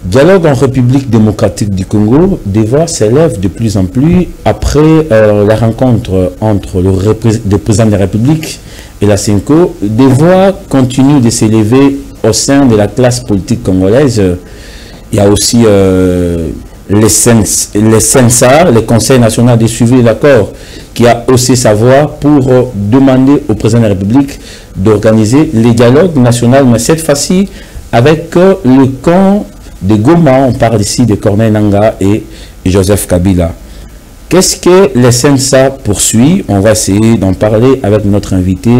Dialogue en République démocratique du Congo, des voix s'élèvent de plus en plus après la rencontre entre le président de la République et la CENCO. Des voix continuent de s'élever au sein de la classe politique congolaise. Il y a aussi les CNSA, le Conseil national de suivi de l'accord, qui a haussé sa voix pour demander au président de la République d'organiser les dialogues nationaux, mais cette fois-ci avec le camp de Goma. On parle ici de Corneille Nangaa et Joseph Kabila. Qu'est-ce que les CNSA poursuit? On va essayer d'en parler avec notre invité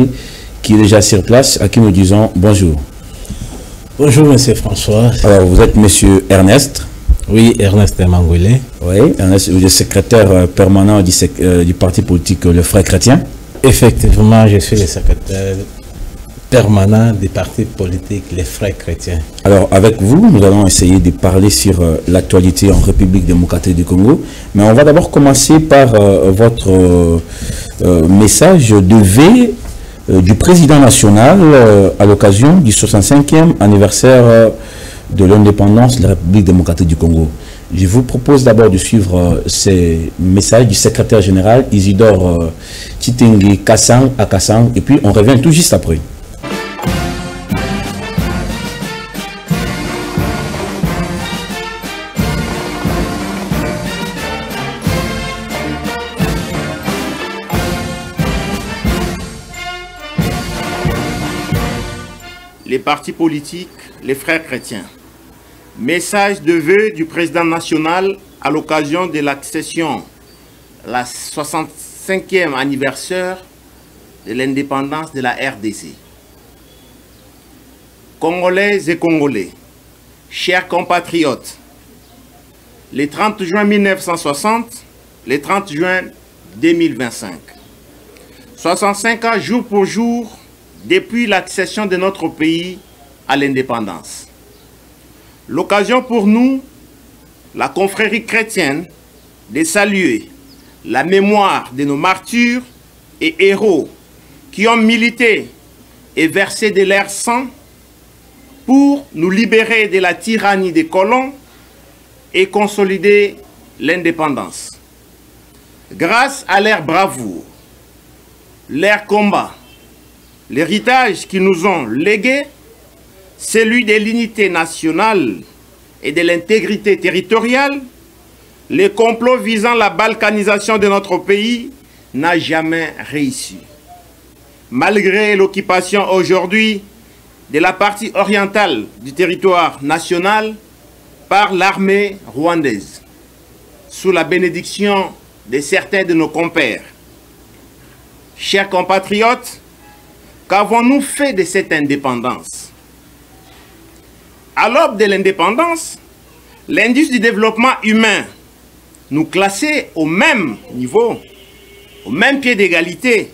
qui est déjà sur place, à qui nous disons bonjour. Bonjour, monsieur François. Alors, vous êtes monsieur Ernest? Oui, Ernest Mangouillet. Oui, Ernest, vous êtes secrétaire permanent du parti politique Le Frère Chrétien. Effectivement, je suis le secrétaire permanent du parti politique Les Frères Chrétiens. Alors, avec vous, nous allons essayer de parler sur l'actualité en République démocratique du Congo. Mais on va d'abord commencer par votre message de vœux du président national à l'occasion du 65e anniversaire de l'indépendance de la République démocratique du Congo. Je vous propose d'abord de suivre ces messages du secrétaire général Isidore Chitengi Kassang à Kassang, et puis on revient tout juste après. Les partis politiques, les frères chrétiens. Message de vœux du président national à l'occasion de l'accession, la 65e anniversaire de l'indépendance de la RDC. Congolaises et Congolais, chers compatriotes, le 30 juin 1960, le 30 juin 2025. 65 ans jour pour jour depuis l'accession de notre pays à l'indépendance. L'occasion pour nous, la confrérie chrétienne, de saluer la mémoire de nos martyrs et héros qui ont milité et versé de leur sang pour nous libérer de la tyrannie des colons et consolider l'indépendance. Grâce à leur bravoure, leur combat, l'héritage qu'ils nous ont légué, celui de l'unité nationale et de l'intégrité territoriale, le complot visant la balkanisation de notre pays n'a jamais réussi. Malgré l'occupation aujourd'hui de la partie orientale du territoire national par l'armée rwandaise, sous la bénédiction de certains de nos compères. Chers compatriotes, qu'avons-nous fait de cette indépendance? À l'aube de l'indépendance, l'indice du développement humain nous classait au même niveau, au même pied d'égalité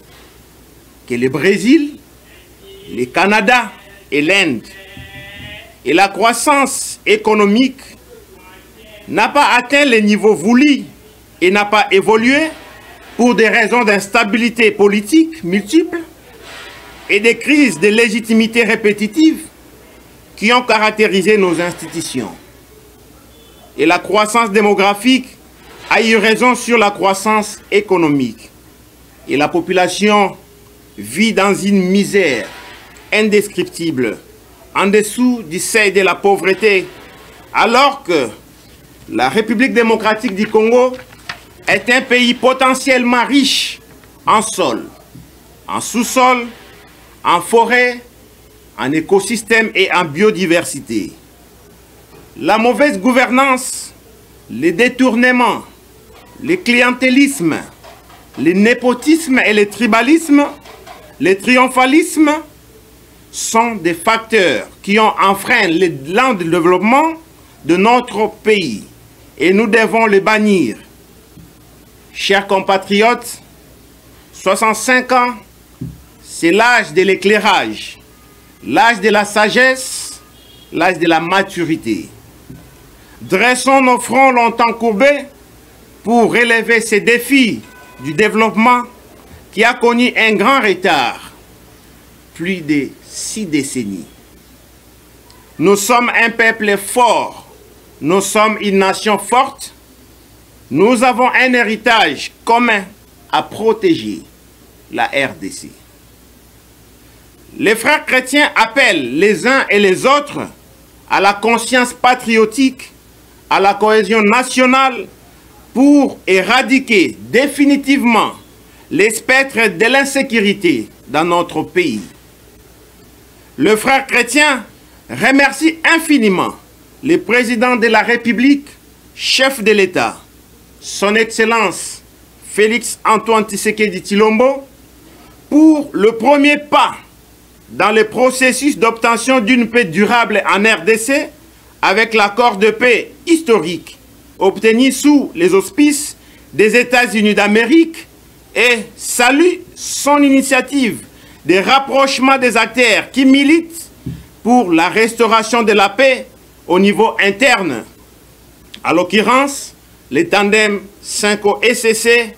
que le Brésil, le Canada et l'Inde. Et la croissance économique n'a pas atteint le niveau voulu et n'a pas évolué pour des raisons d'instabilité politique multiples et des crises de légitimité répétitives qui ont caractérisé nos institutions. Et la croissance démographique a eu raison sur la croissance économique. Et la population vit dans une misère indescriptible, en dessous du seuil de la pauvreté, alors que la République démocratique du Congo est un pays potentiellement riche en sol, en sous-sol, en forêt, en écosystème et en biodiversité. La mauvaise gouvernance, les détournements, le clientélisme, le népotisme et le tribalisme, le triomphalisme sont des facteurs qui ont enfreint l'élan de développement de notre pays et nous devons le bannir. Chers compatriotes, 65 ans, c'est l'âge de l'éclairage, l'âge de la sagesse, l'âge de la maturité. Dressons nos fronts longtemps courbés pour relever ces défis du développement qui a connu un grand retard, plus de 6 décennies. Nous sommes un peuple fort, nous sommes une nation forte, nous avons un héritage commun à protéger, la RDC. Les frères chrétiens appellent les uns et les autres à la conscience patriotique, à la cohésion nationale pour éradiquer définitivement les spectres de l'insécurité dans notre pays. Le frère chrétien remercie infiniment le président de la République, chef de l'État, son Excellence Félix Antoine Tshisekedi Tshilombo, pour le premier pas dans le processus d'obtention d'une paix durable en RDC avec l'accord de paix historique obtenu sous les auspices des États-Unis d'Amérique et salue son initiative de rapprochement des acteurs qui militent pour la restauration de la paix au niveau interne. À l'occurrence, le tandem 5O-SCC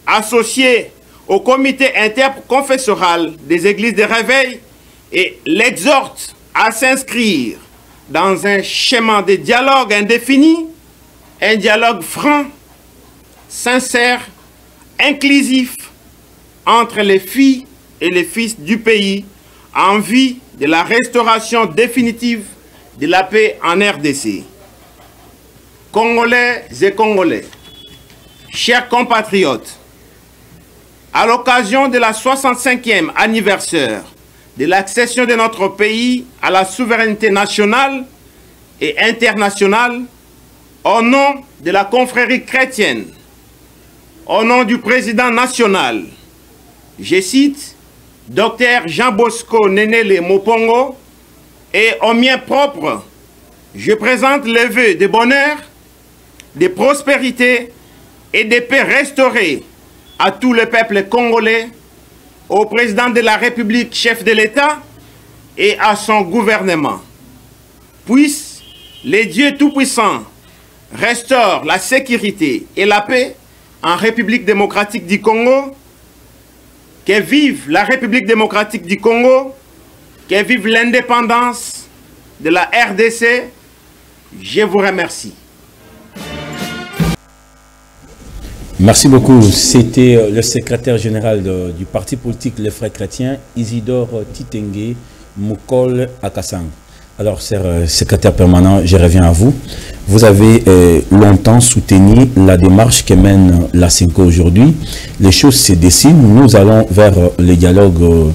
associé au comité interconfessoral des églises de réveil et l'exhorte à s'inscrire dans un schéma de dialogue indéfini, un dialogue franc, sincère, inclusif entre les filles et les fils du pays en vue de la restauration définitive de la paix en RDC. Congolais et Congolais, chers compatriotes, à l'occasion de la 65e anniversaire de l'accession de notre pays à la souveraineté nationale et internationale, au nom de la confrérie chrétienne, au nom du président national, je cite Dr Jean Bosco Nenele Mopongo, et au mien propre, je présente les vœux de bonheur, de prospérité et de paix restaurée à tout le peuple congolais, au président de la République, chef de l'État, et à son gouvernement. Puisse les dieux tout-puissants restaure la sécurité et la paix en République démocratique du Congo. Que vive la République démocratique du Congo, que vive l'indépendance de la RDC. Je vous remercie. Merci beaucoup. C'était le secrétaire général du parti politique Les Frères Chrétiens, Isidore Titengue Moukol Akassang. Alors, secrétaire permanent, je reviens à vous. Vous avez longtemps soutenu la démarche que mène la CENCO aujourd'hui. Les choses se dessinent. Nous allons vers le dialogue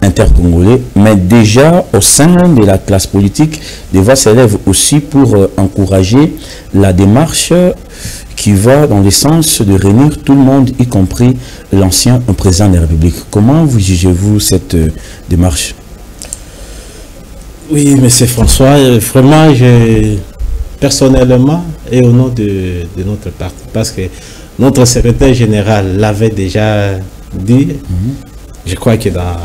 intercongolais. Mais déjà, au sein de la classe politique, des voix s'élèvent aussi pour encourager la démarche qui va dans le sens de réunir tout le monde, y compris l'ancien président de la République. Comment vous jugez-vous cette démarche? Oui, monsieur François, vraiment, personnellement et au nom de notre parti, parce que notre secrétaire général l'avait déjà dit, je crois que dans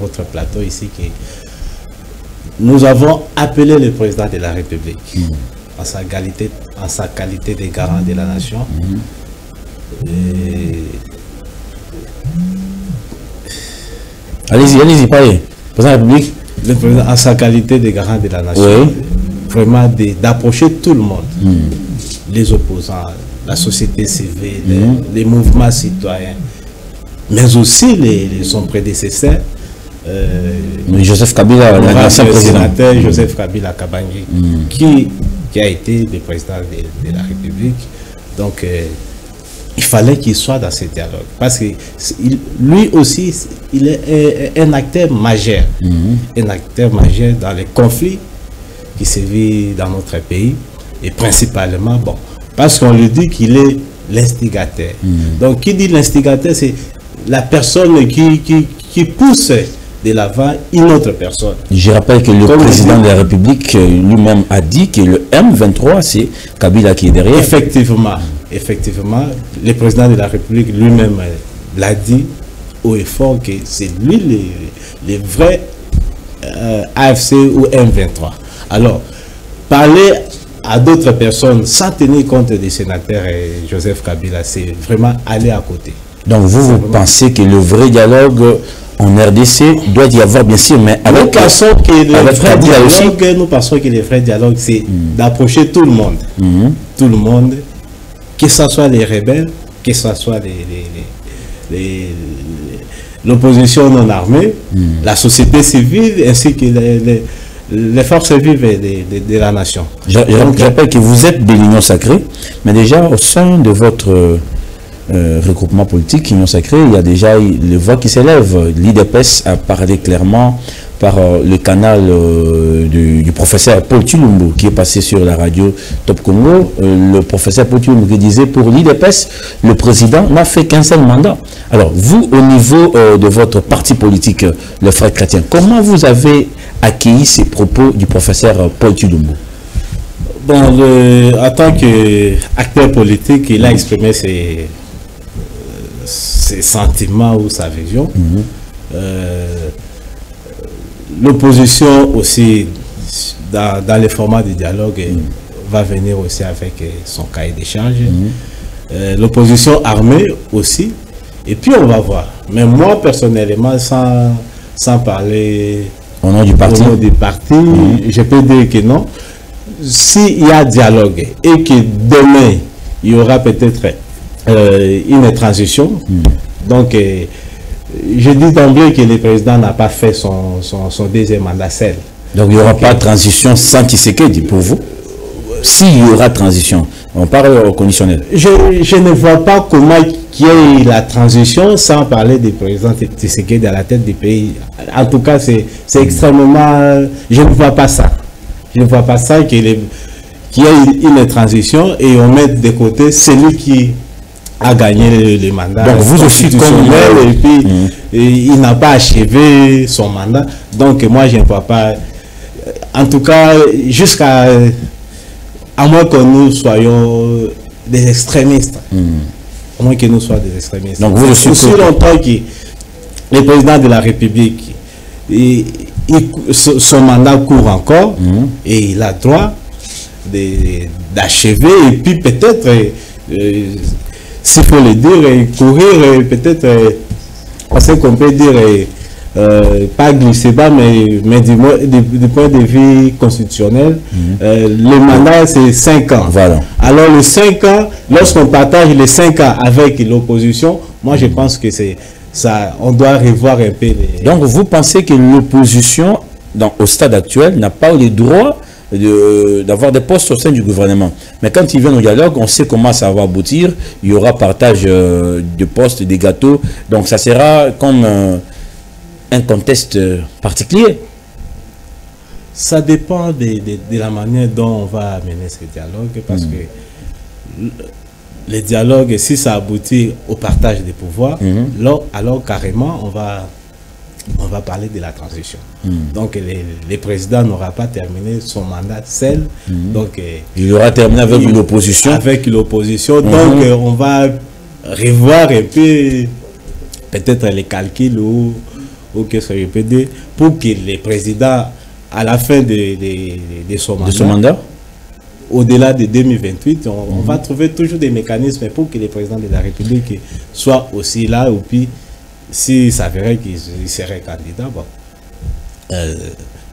votre plateau ici, que nous avons appelé le président de la République en sa qualité de garant de la nation. Allez-y, parlez. Président de la République. Le président en sa qualité de garant de la nation, vraiment d'approcher tout le monde, les opposants, la société civile, les mouvements citoyens, mais aussi son prédécesseur, Joseph Kabila, l'ancien président. Joseph Kabila Kabangi, qui a été le président de la République. Donc, il fallait qu'il soit dans ce dialogue. Parce que lui aussi, il est un acteur majeur. Un acteur majeur dans les conflits qui se vivent dans notre pays. Et principalement, bon, parce qu'on lui dit qu'il est l'instigateur. Donc, qui dit l'instigateur, c'est la personne qui pousse de l'avant une autre personne. Je rappelle que le président de la République lui-même a dit que le M23, c'est Kabila qui est derrière. Effectivement, le président de la République lui-même l'a dit haut et fort que c'est lui les vrais AFC ou M23. Alors, parler à d'autres personnes sans tenir compte des sénateurs et Joseph Kabila, c'est vraiment aller à côté. Donc vous pensez que le vrai dialogue en RDC doit y avoir, bien sûr, mais nous pensons que le vrai dialogue, c'est d'approcher tout le monde. Tout le monde, que ce soit les rebelles, que ce soit l'opposition non armée, la société civile, ainsi que les forces vives de la nation. Je rappelle que vous êtes de l'Union Sacrée, mais déjà au sein de votre regroupement politique, Union Sacrée, il y a déjà les voix qui s'élèvent. L'IDPS a parlé clairement par le canal du professeur Paul Tshilombo qui est passé sur la radio Top Congo. Le professeur Paul Tshilombo qui disait pour l'IDPS, le président n'a fait qu'un seul mandat. Alors vous, au niveau de votre parti politique, le Frère Chrétien, comment vous avez accueilli ces propos du professeur Paul Tshilombo? Bon, en tant qu'acteur politique, il a exprimé ses sentiments ou sa vision. L'opposition aussi, dans les formats de dialogue, va venir aussi avec son cahier des charges. L'opposition armée aussi. Et puis on va voir. Mais moi, personnellement, sans parler au nom du parti, je peux dire que non. S'il y a dialogue et que demain, il y aura peut-être une transition, donc je dis d'emblée que le président n'a pas fait son deuxième mandat seul. Donc il n'y aura pas de transition sans Tshisekedi pour vous? S'il y aura transition, on parle au conditionnel. Je ne vois pas comment qu'il y ait la transition sans parler du président Tshisekedi à la tête du pays. En tout cas, c'est extrêmement... Je ne vois pas ça. Je ne vois pas ça qu'il y ait une transition et on met de côté celui qui a gagné le mandat. Donc vous aussi comme et puis il n'a pas achevé son mandat. Donc moi je ne vois pas. En tout cas, jusqu'à à moins que nous soyons des extrémistes. À moins que nous soyons des extrémistes. Donc vous aussi longtemps que le président de la République son mandat court encore et il a droit d'achever et puis peut-être, s'il faut le dire, courir peut-être, parce qu'on peut dire, pas glisser bas, mais du point de vue constitutionnel, le mandat c'est 5 ans. Voilà. Alors les 5 ans, lorsqu'on partage les 5 ans avec l'opposition, moi je pense que c'est ça, on doit revoir un peu les... Donc vous pensez que l'opposition, au stade actuel, n'a pas le droit d'avoir des postes au sein du gouvernement. Mais quand ils viennent au dialogue, on sait comment ça va aboutir. Il y aura partage de postes, des gâteaux. Donc ça sera comme un contexte particulier. Ça dépend de la manière dont on va mener ce dialogue. Parce que le dialogue, si ça aboutit au partage des pouvoirs, alors carrément, on va parler de la transition. Donc, le président n'aura pas terminé son mandat seul. Donc, il aura terminé avec l'opposition. Avec l'opposition. Donc, on va revoir un peu, peut-être les calculs ou qu'est-ce que je peux dire, pour que le président, à la fin de son mandat, au-delà de 2028, on va trouver toujours des mécanismes pour que le président de la République soit aussi là. Et puis, s'il s'avérait qu'il serait candidat, bon,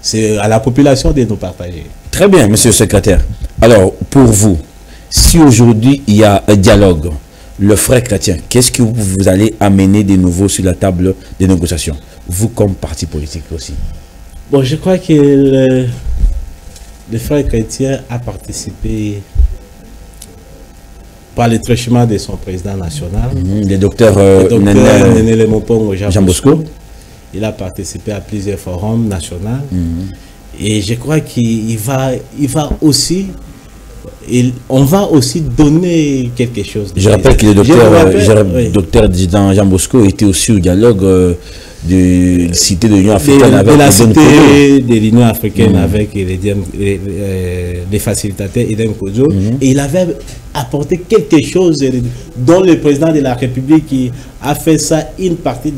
c'est à la population de nous partager. Très bien, monsieur le secrétaire. Alors, pour vous, si aujourd'hui il y a un dialogue, le Frère Chrétien, qu'est-ce que vous allez amener de nouveau sur la table des négociations? Vous comme parti politique aussi. Bon, je crois que le Frère Chrétien a participé par le truchement de son président national, le docteur Néné Lemopongo Jean Bosco. Il a participé à plusieurs forums nationaux. Et je crois qu'il va aussi... on va aussi donner quelque chose. Je rappelle que le docteur Jean Bosco était aussi au dialogue cité de l'Union africaine de la cité de l'Union africaine avec les facilitateurs Edem Kojo. Et il avait apporté quelque chose dont le président de la République qui a fait ça une partie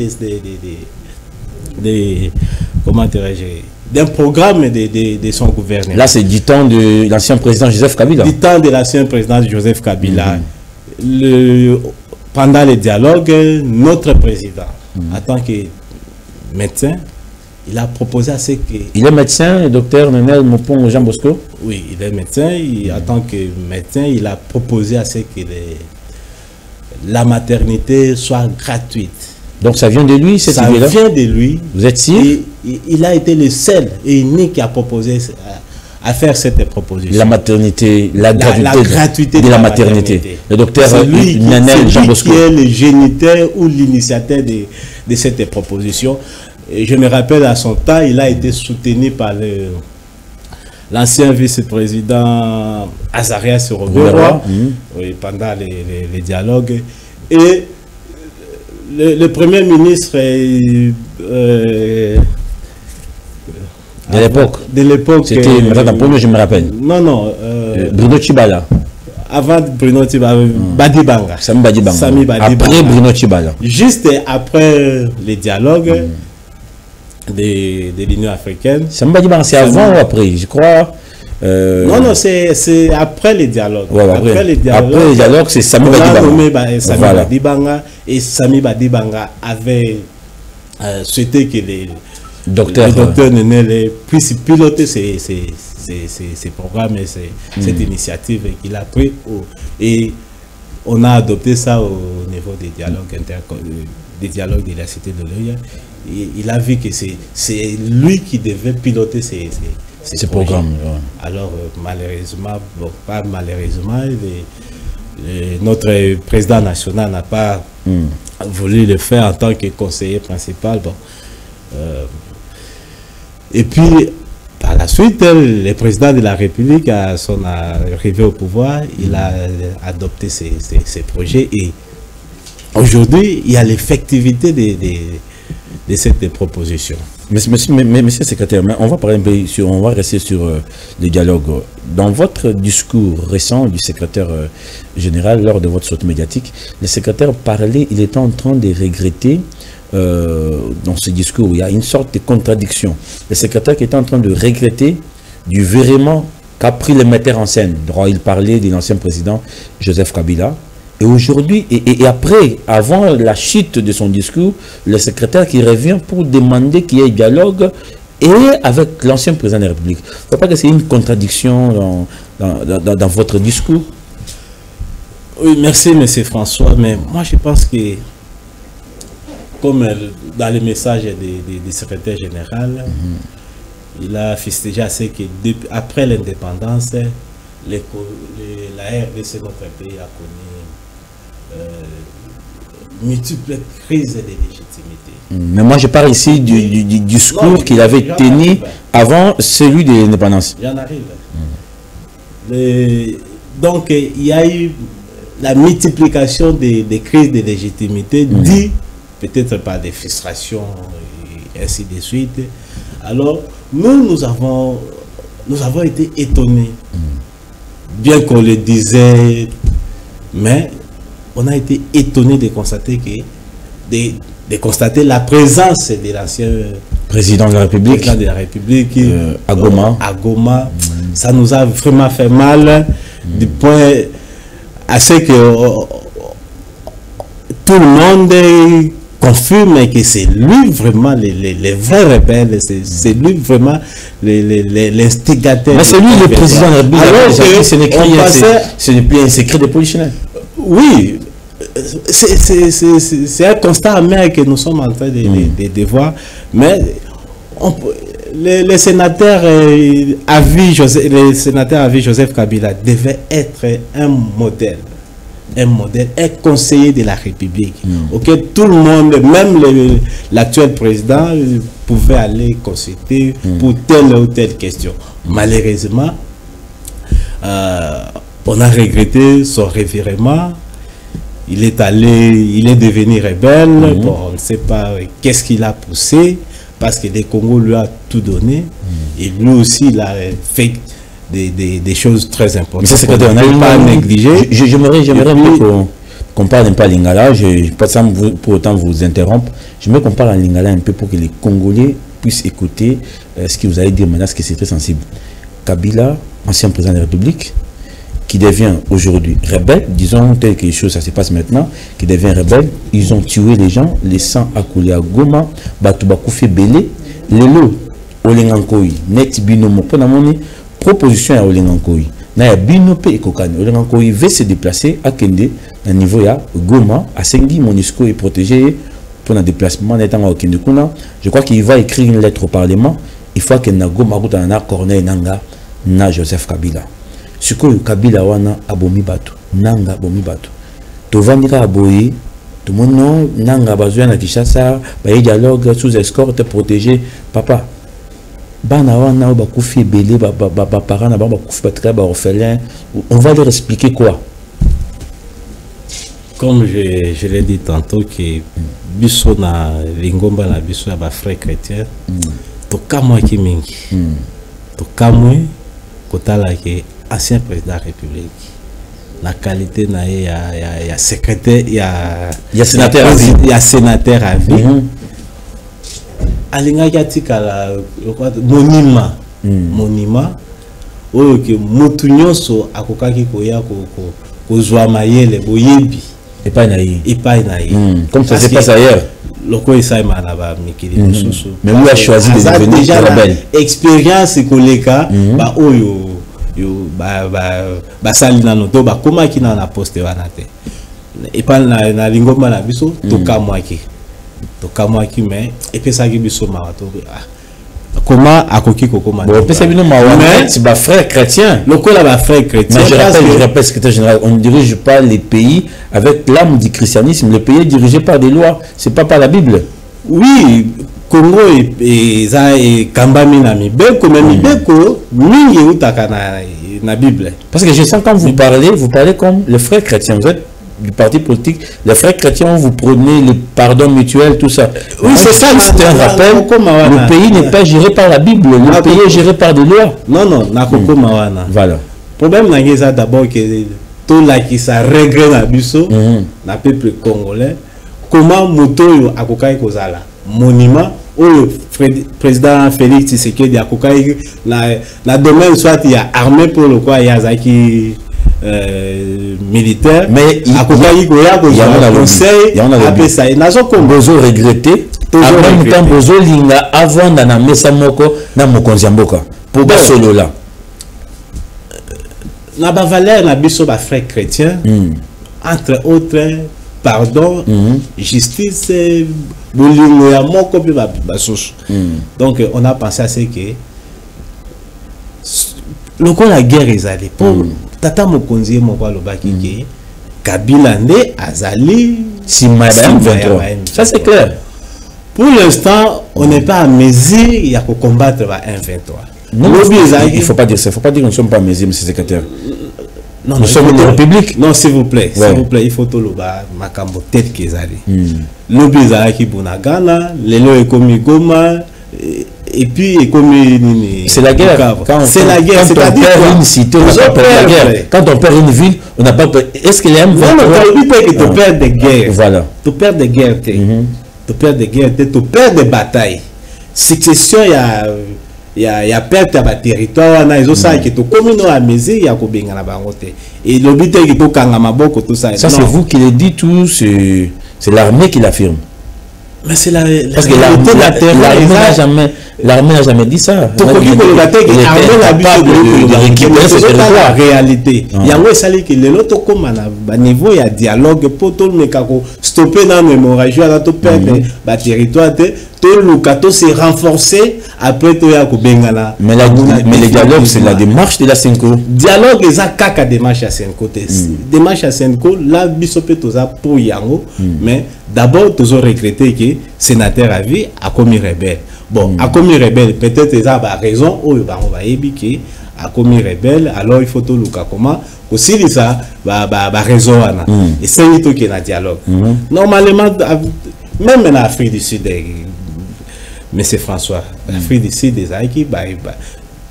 comment dirais-je, d'un programme de son gouvernement. Là, c'est du temps de l'ancien président Joseph Kabila. Du temps de l'ancien président Joseph Kabila. Pendant les dialogues, notre président, en tant que médecin, il a proposé à ce que... Il est médecin, le docteur Nenel Mopon Jean Bosco? Oui, il est médecin. En tant que médecin, il a proposé à ce que la maternité soit gratuite. Donc ça vient de lui, cette idée-là? Ça vient de lui. Vous êtes sûr? Il a été le seul et unique qui a proposé à faire cette proposition. La maternité, la gratuité de la maternité. Le docteur Nenel Jean Bosco. Qui est le géniteur ou l'initiateur de cette proposition. Et je me rappelle à son temps, il a été soutenu par l'ancien vice-président Azarias Robert pendant les dialogues. Et le premier ministre de l'époque, c'était Madame Premier, je me rappelle. Non, Bruno Tshibala. Avant Bruno Tshibala, Badibanga. Sami Badibanga. Après Bruno Tshibala. Juste après les dialogues de l'Union africaine. Sami Badibanga, c'est avant ou après, je crois. Non, c'est après les dialogues. Ouais, après les dialogues, c'est Sami Badibanga. Et Sami Badibanga avait souhaité que le docteur Nenel puisse piloter ces programmes et cette initiative qu'il a pris. Et on a adopté ça au niveau des dialogues de la cité de l'Oya. Il a vu que c'est lui qui devait piloter ces programmes. Ouais. Alors malheureusement, pas malheureusement, notre président national n'a pas voulu le faire en tant que conseiller principal. Et puis, par la suite, le président de la République, à son arrivée au pouvoir, il a adopté ces projets. Et aujourd'hui, il y a l'effectivité de cette proposition. Monsieur le secrétaire, on va parler un peu on va rester sur le dialogue. Dans votre discours récent du secrétaire général, lors de votre sortie médiatique, le secrétaire parlait, il était en train de regretter, dans ce discours, il y a une sorte de contradiction. Le secrétaire qui était en train de regretter du virement qu'a pris le metteur en scène. Il parlait de l'ancien président Joseph Kabila. Et aujourd'hui, et après, avant la chute de son discours, le secrétaire qui revient pour demander qu'il y ait dialogue et avec l'ancien président de la République. Il ne faut pas que c'est une contradiction dans votre discours? Oui, merci, M. François. Mais moi, je pense que, comme dans le message du secrétaire général, il a fustigé à ce que après l'indépendance, la RDC, notre pays, a connu multiples crises de légitimité. Mais moi je parle ici du discours qu'il avait tenu avant celui de l'indépendance. J'en arrive. Donc il y a eu la multiplication des crises de légitimité dues peut-être par des frustrations et ainsi de suite. Alors nous avons été étonnés, bien qu'on le disait, mais on a été étonné de constater la présence de l'ancien président de la République, à Goma. Ça nous a vraiment fait mal, du point à ce que tout le monde confirme que c'est lui vraiment les vrais rebelles, c'est lui vraiment l'instigateur. Mais c'est lui le président de la République. Alors ce n'est plus un secret de polichinelle. Oui, c'est un constat amer que nous sommes en train de voir, mais le sénateur à vie Joseph Kabila devait être un modèle, un conseiller de la République, auquel tout le monde, même l'actuel président, pouvait aller consulter pour telle ou telle question. Malheureusement, on a regretté son revirement il est devenu rebelle. Bon, on ne sait pas qu'est-ce qu'il a poussé, parce que les Congos lui a tout donné. Et lui aussi, il a fait des choses très importantes. Mais c'est ce qu'on n'a pas négligé. J'aimerais un peu qu'on parle un peu à Lingala. Je ne pas ça pour autant vous interrompre. J'aimerais qu'on parle à Lingala un peu pour que les Congolais puissent écouter ce que vous allez dire maintenant, parce que c'est très sensible. Kabila, ancien président de la République, qui devient aujourd'hui rebelle, disons tel que les choses ça se passe maintenant, qui devient rebelle, ils ont tué les gens, les sangs a coulé à Goma, Batoubakou fait belé, Lelo, Olengankoi, Net Binomo, Ponamoni, proposition à Olengankoi. Na Binope et Kokani, Olengankoi veut se déplacer à Kende, à niveau ya Goma, à Sengi, Monisco est protégé pour un déplacement n'étant à Kende Kuna. Je crois qu'il va écrire une lettre au Parlement, il faut que na Goma, na Corneille Nanga, na Joseph Kabila. Ce que Kabila wana abomi bato, nanga abomi bato. Tovandika aboyi, tout le monde non, nanga bazoya na Kinshasa, baye dialogue sous escorte protégé. Papa, bana wana ba koufi belé, ba parents na ba koufi ba ba orphelin. On va leur expliquer quoi? Comme je l'ai dit tantôt que biso na lingomba na biso ya ba frères chrétiens, to kamwa ki mingi. To kamwe kotala ke ancien président de la République, la qualité na ya secrétaire, ya sénateur à vie, ya sénateur à vie. Alinga yatika la monima, monima, oyo ke mutu nyonso akokaki koya ko zwa mayele boyebi. Et pas naïe. Comme ça se passe ailleurs. Loko isaima na ba mikili mususu. Mais lui a choisi de devenir déjà rebelle. Expérience koleka ba oyo ba salina no to ba koma ki na poste wana te. Et pas na lingomba na biso to kamwaki mais et puis ça ki biso ma to comment akoki kokoma. Bon, peut-être bino mawana c'est ba frère chrétien. Lokola ba frère chrétien. Mais je rappelle secrétaire général, on ne dirige pas les pays avec l'âme du christianisme. Le pays est dirigé par des lois, c'est pas par la Bible. Oui, Congo et Kambami na mibeko, mais mibeko mingi utaka na Bible. Parce que je sens quand vous parlez comme le frère chrétien. Vous êtes du parti politique, les frères chrétiens, vous prenez le pardon mutuel, tout ça. Oui, c'est ça, c'est un rappel. Le pays n'est pas géré par la Bible, le pays est géré par des lois. Non, Nakoko Mawana. Voilà. Le problème, c'est d'abord que tout là qui ça regrette na biso, na peuple congolais, comment Motoyo Akokai Kozala, monument, où le président Félix Tshisekedi Akokai, na domaine soit il y a armée pour le quoi, il y a Zaki. Militaire, mais il y a un conseil, il y a un besoin regretté, en même temps besoin linga avant d'ana mesa moko na mokonzi mboka pour ba solo là. Na ba valeur na biso ba frères chrétiens, entre autres pardon, justice, bolingo ya moko pe ba soso. Donc on a pensé à ce que le la guerre est allée pour tata mokonzi moko lobaki ke Kabila nde azali si madame 23. Ça c'est clair. Pour l'instant, on n'est pas à mesure il y a pour combattre la 1-23. Non, il faut pas dire ça, il faut pas dire que nous ne sommes pas à mesure, monsieur le secrétaire. Non, nous sommes une république. Non, s'il vous plaît, il faut tout le bas makambo tête qu'ils allaient. Lobby zaki bunagana, lelo ekomi Goma. Et puis, c'est la guerre. C'est la guerre. Quand on perd une cité, on n'a pas peur de la guerre. Quand on perd une ville, on n'a pas peur. Est-ce qu'il aime non, il peut que tu perds des guerres. Voilà. Tu perds des guerres. Tu perds des guerres. Tu perds des batailles. Succession, il y a perte à territoire. Ils ont ça qui est commun à mesure. Il y a combien à et le but est que tu as tout ça. Ça, c'est vous qui le dites tout. C'est l'armée qui l'affirme. Mais c'est la parce que l'armée n'a jamais dit ça. La réalité. Il y a un salaire qui est l'autre comme à niveau il y a dialogue pour tout le monde stopper dans l'hémorragie à tout perdre le territoire tout le cateau s'est renforcé après tout ya bengala. Mais le dialogue c'est la démarche de la Senko. Dialogue les kaka démarche à Senko. Démarche à Senko la bisope toza pour yango mais d'abord toujours regretter que sénateur à vie a commis rebelle. Bon, a commis rebelle peut-être ils ont raison ou on va ébiquer a commis rebelle, alors il faut tout le cas comment aussi ça raison et c'est tout qui est un dialogue. Normalement même en Afrique du Sud, monsieur François, l'Afrique du Sud des Aïki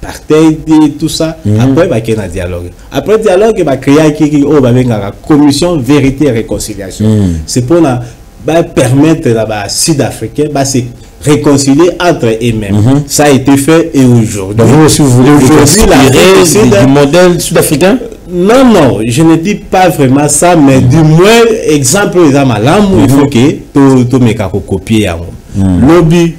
partait tout ça, après il y a un dialogue. Après le dialogue, il va créer la commission vérité et réconciliation. C'est pour permettre aux Sud-Africains de se réconcilier entre eux-mêmes. Ça a été fait et aujourd'hui. Vous aussi, vous voulez du modèle sud-africain? Non, non, je ne dis pas vraiment ça, mais du moins, exemple, il faut que tout me copier. Lobby,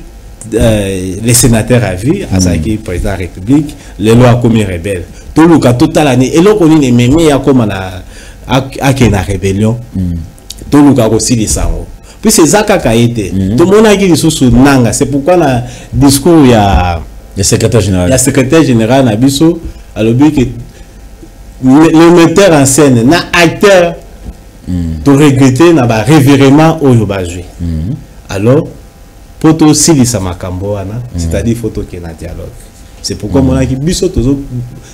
les sénateurs à vie, Azaki, président de la République, les lois commis rebelles. Tout le cas, toute l'année. Et là, on est même, il y a comme une rébellion. Tout le cas aussi, les sangs. Puis c'est ça qui a été. Tout le monde a dit sous Nanga. C'est pourquoi le discours, il y a le secrétaire général. Le secrétaire général Nabiso a le but que le metteur en scène, l'acteur, de regretter, n'a pas révérément au Yobajui. Alors, pour tout aussi, c'est-à-dire faut qu'il y ait un dialogue. C'est pourquoi mon équipe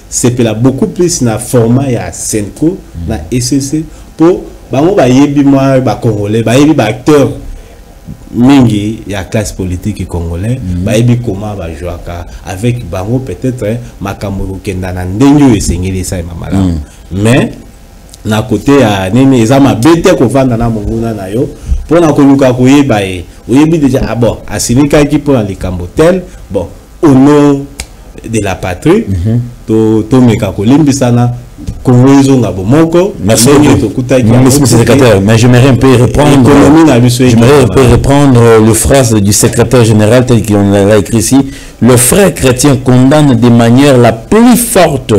c'est beaucoup plus dans le format il y a Senko, dans SCC pour Congolais, acteurs mingi il y a classe politique congolais, comment jouer avec bango peut-être makambo kenda na ndenyo esengeli ça mamala. Mais na côté à nini ezama bete ko vanda na monguna na yo pour na koluka koyeba e oyebi déjà ah bon asilika ki pour les cambotel bon au nom de la patrie to meka ko limbisana Merci, monsieur le secrétaire. Mais j'aimerais un peu reprendre le phrase du secrétaire général tel qu'on l'a écrit ici. Le frère chrétien condamne de manière la plus forte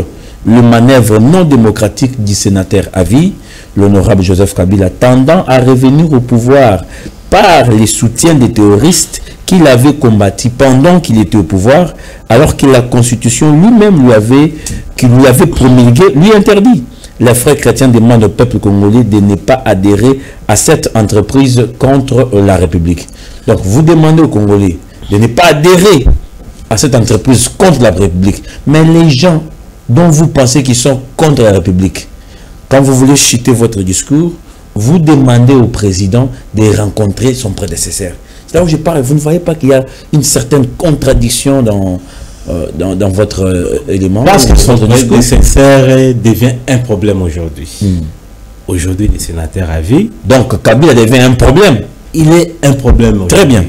le manœuvre non démocratique du sénateur à vie, l'honorable Joseph Kabila, tendant à revenir au pouvoir par les soutiens des terroristes qu'il avait combattu pendant qu'il était au pouvoir, alors que la Constitution lui-même lui avait promulgué, lui interdit. Les frères chrétiens demandent au peuple congolais de ne pas adhérer à cette entreprise contre la République. Donc vous demandez aux Congolais de ne pas adhérer à cette entreprise contre la République. Mais les gens dont vous pensez qu'ils sont contre la République, quand vous voulez chuter votre discours, vous demandez au président de rencontrer son prédécesseur. C'est là où je parle. Vous ne voyez pas qu'il y a une certaine contradiction dans votre élément? Parce que son prédécesseur devient un problème aujourd'hui. Aujourd'hui, les sénateurs à vie. Donc, Kabila devient un problème. Il est un problème. Très bien.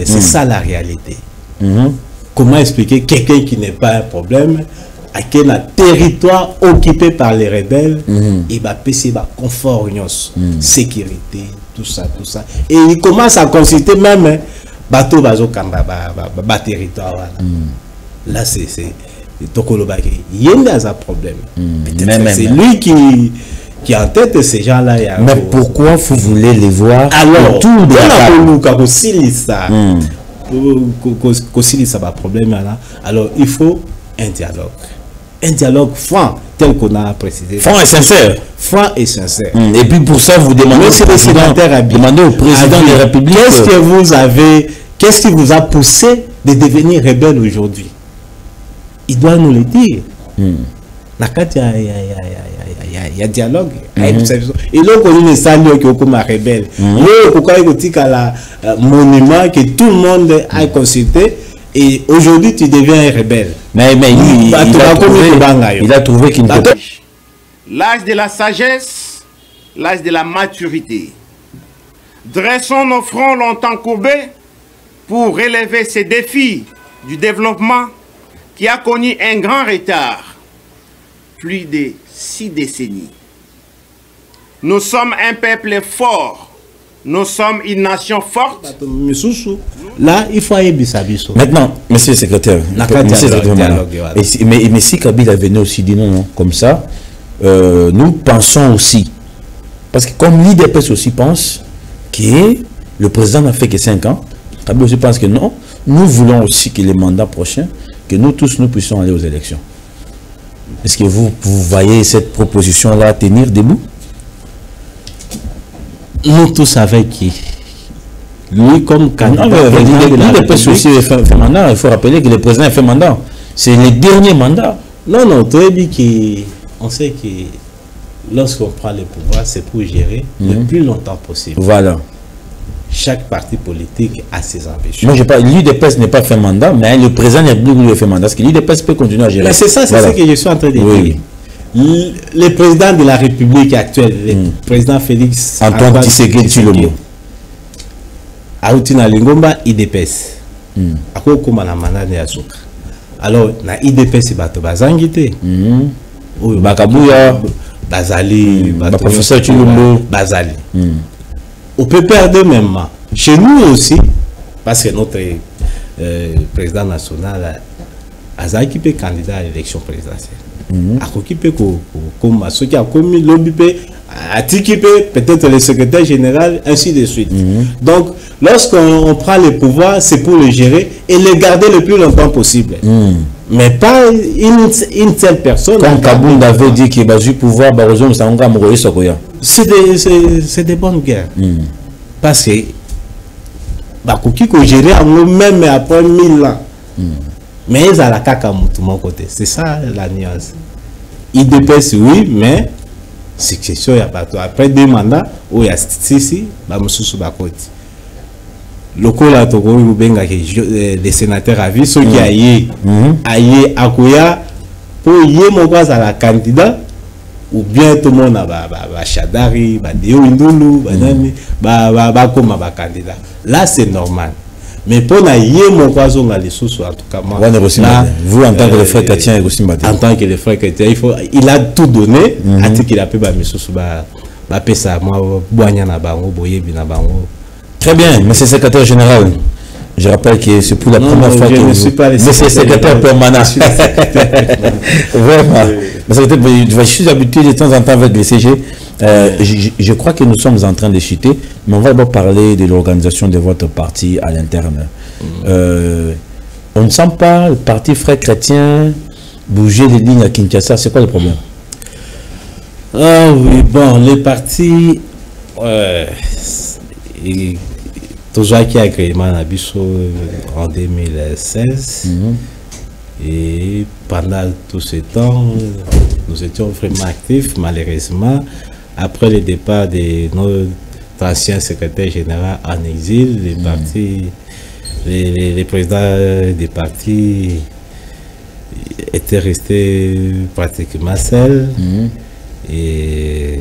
C'est ça la réalité. Comment expliquer quelqu'un qui n'est pas un problème à quel territoire occupé par les rebelles, et bah PC bah confort, sécurité, tout ça. Et il commence à consulter même bateau bazo kamba ba territoire. Là c'est Tokolobaki. Il y a un problème. C'est lui qui est en tête de ces gens-là. Mais pourquoi vous voulez les voir alors autour de la problème là. Alors il faut un dialogue. Un dialogue franc, tel qu'on a précisé. Franc et sincère. Franc et sincère. Et puis pour ça, vous demandez au président de la République. Qu'est-ce qui vous a poussé de devenir rebelle aujourd'hui? Il doit nous le dire. Il y a dialogue. Et donc, on est salé comme un rebelle. Pourquoi il y a un monument que tout le monde a consulté? Et aujourd'hui, tu deviens un rebelle. Mais il a trouvé qu'il ne peut pas. L'âge de la sagesse, l'âge de la maturité. Dressons nos fronts longtemps courbés pour relever ces défis du développement qui a connu un grand retard, plus de 6 décennies. Nous sommes un peuple fort. Nous sommes une nation forte. Là, il faut aller bisabiso. Maintenant, monsieur le secrétaire, mais si Kabila venait aussi dire non, comme ça, nous pensons aussi, parce que comme l'IDPS aussi pense que le président n'a fait que 5 ans, Kabila aussi pense que non, nous voulons aussi que les mandats prochains, que nous tous, nous puissions aller aux élections. Est-ce que vous voyez cette proposition-là tenir debout? Nous tous avec qui lui comme candidat de la L'UDPS aussi fait mandat. Il faut rappeler que le président a fait mandat. C'est le dernier mandat. Non, non, tu as dit qu'on sait que lorsqu'on prend le pouvoir, c'est pour gérer le plus longtemps possible. Voilà. Chaque parti politique a ses ambitions. Moi, je parle, l'UDPS n'est pas fait mandat, mais le président n'est plus lui fait mandat. Parce que l'UDPS peut continuer à gérer. Mais c'est ça, c'est ce que je suis en train de dire. Le président de la République actuelle, le président Félix Antoine Tshisekedi Tshilombo, Autina Lingomba, IDPS. Akokoma na manane ya soka. Alors, na IDPS bato bazangite. Bakabuya, Bazali, professeur Tshilombo, Bazali. On peut perdre même. Chez nous aussi, parce que notre président national a équipé candidat à l'élection présidentielle. A occupé comme ceux qui a commis l'obipé, a équipé peut-être le secrétaire général, ainsi de suite. Donc, lorsqu'on prend le pouvoir, c'est pour le gérer et le garder le plus longtemps possible. Mais pas une seule personne. Comme Kabound avait dit qu'il va du pouvoir, c'est des bonnes guerres. Parce que Bakoki ko gérer même après 1000 ans. Mais ils ont la caca de mon côté. C'est ça la nuance. IDPS oui, mais succession il y a pas. Après 2 mandats, où il y a ici, Bamususu Bakoti. Local à Togo, les sénateurs à vie, ceux qui aillent Akoya, pour y mon à la candidat, ou bien tout le monde a Chadari, Deo Indulu, comme candidat. Là, c'est normal. Mais pour mon poison à l'issue, en tout cas, moi, là, vous en tant que le frère chrétien, en tant que le frère chrétien, il a tout donné, à ce qu'il a pu ça, moi, très bien, monsieur le secrétaire général. Je rappelle que c'est pour la première fois que je ne suis pas le secrétaire permanent. Vraiment. Je suis habitué de temps en temps avec les CG. Je crois que nous sommes en train de chuter, mais on va d'abord parler de l'organisation de votre parti à l'interne. On ne sent pas le parti Frères Chrétiens bouger les lignes à Kinshasa. C'est quoi le problème? Ah oui, bon, les partis... toujours qui a créé Manabiso en 2016 et pendant tout ce temps nous étions vraiment actifs. Malheureusement, après le départ de notre ancien secrétaire général en exil, les partis, les présidents des partis étaient restés pratiquement seuls et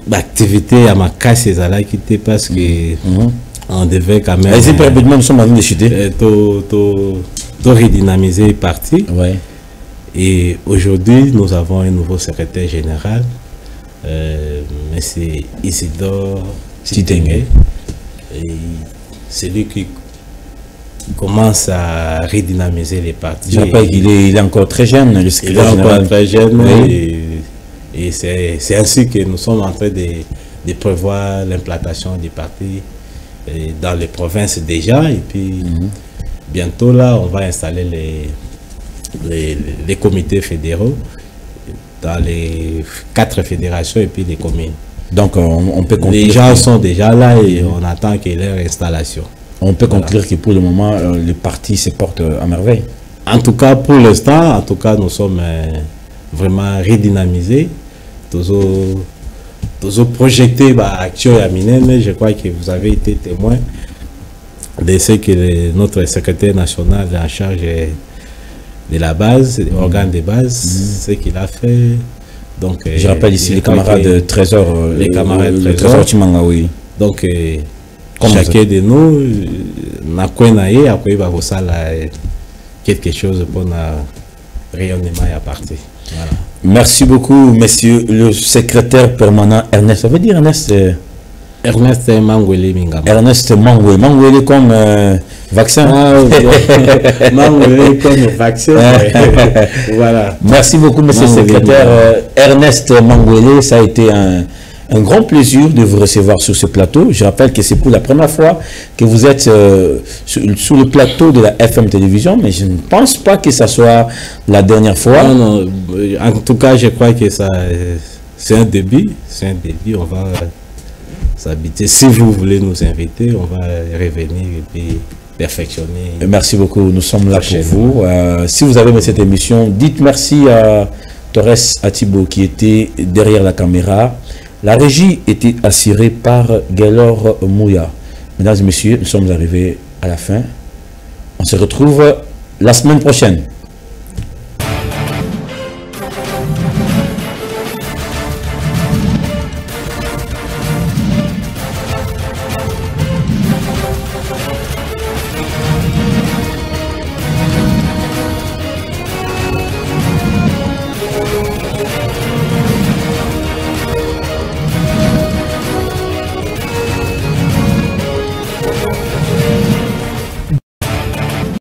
l'activité à ma casse là qui était parce que on devait quand même nous sommes en train de chuter, redynamiser le parti. Et aujourd'hui nous avons un nouveau secrétaire général, monsieur Isidore Titengue, et c'est lui qui commence à redynamiser les partis. Je rappelle qu'il est encore très jeune, le secrétaire général. Très jeune. Et c'est ainsi que nous sommes en train de prévoir l'implantation du parti dans les provinces déjà. Et puis, bientôt, là, on va installer les comités fédéraux dans les 4 fédérations et puis les communes. Donc, on peut conclure. Les gens sont déjà là et on attend que leur installation. On peut conclure que pour le moment, le parti se porte à merveille. En tout cas, pour l'instant, nous sommes vraiment redynamisés. Toujours projeté action à Minene. Je crois que vous avez été témoin de ce que notre secrétaire national en charge de la base, des organes de base, ce qu'il a fait. Donc, je rappelle ici les camarades de Trésor, les camarades de Trésor Chimanga, oui. Donc, chacun de nous n'a quelque chose pour notre rayonnement à partir. Voilà. Merci beaucoup, monsieur le secrétaire permanent Ernest. Ça veut dire Ernest Ernest Mangwele Mingama. Ernest Mangwele. Mangwele comme vaccin. Mangwele comme vaccin. Voilà. Merci beaucoup, monsieur le secrétaire Ernest Mangwele. Ça a été un grand plaisir de vous recevoir sur ce plateau. Je rappelle que c'est pour la première fois que vous êtes sur le plateau de la FM Télévision, mais je ne pense pas que ça soit la dernière fois. Non, non. En tout cas, je crois que ça, c'est un début. C'est un début. On va s'habiter. Si vous voulez nous inviter, on va revenir et puis perfectionner. Merci beaucoup, nous sommes là pour vous. Si vous avez aimé cette émission, dites merci à Torres Atibo qui était derrière la caméra. La régie était assurée par Gaylor Mouya. Mesdames et messieurs, nous sommes arrivés à la fin. On se retrouve la semaine prochaine.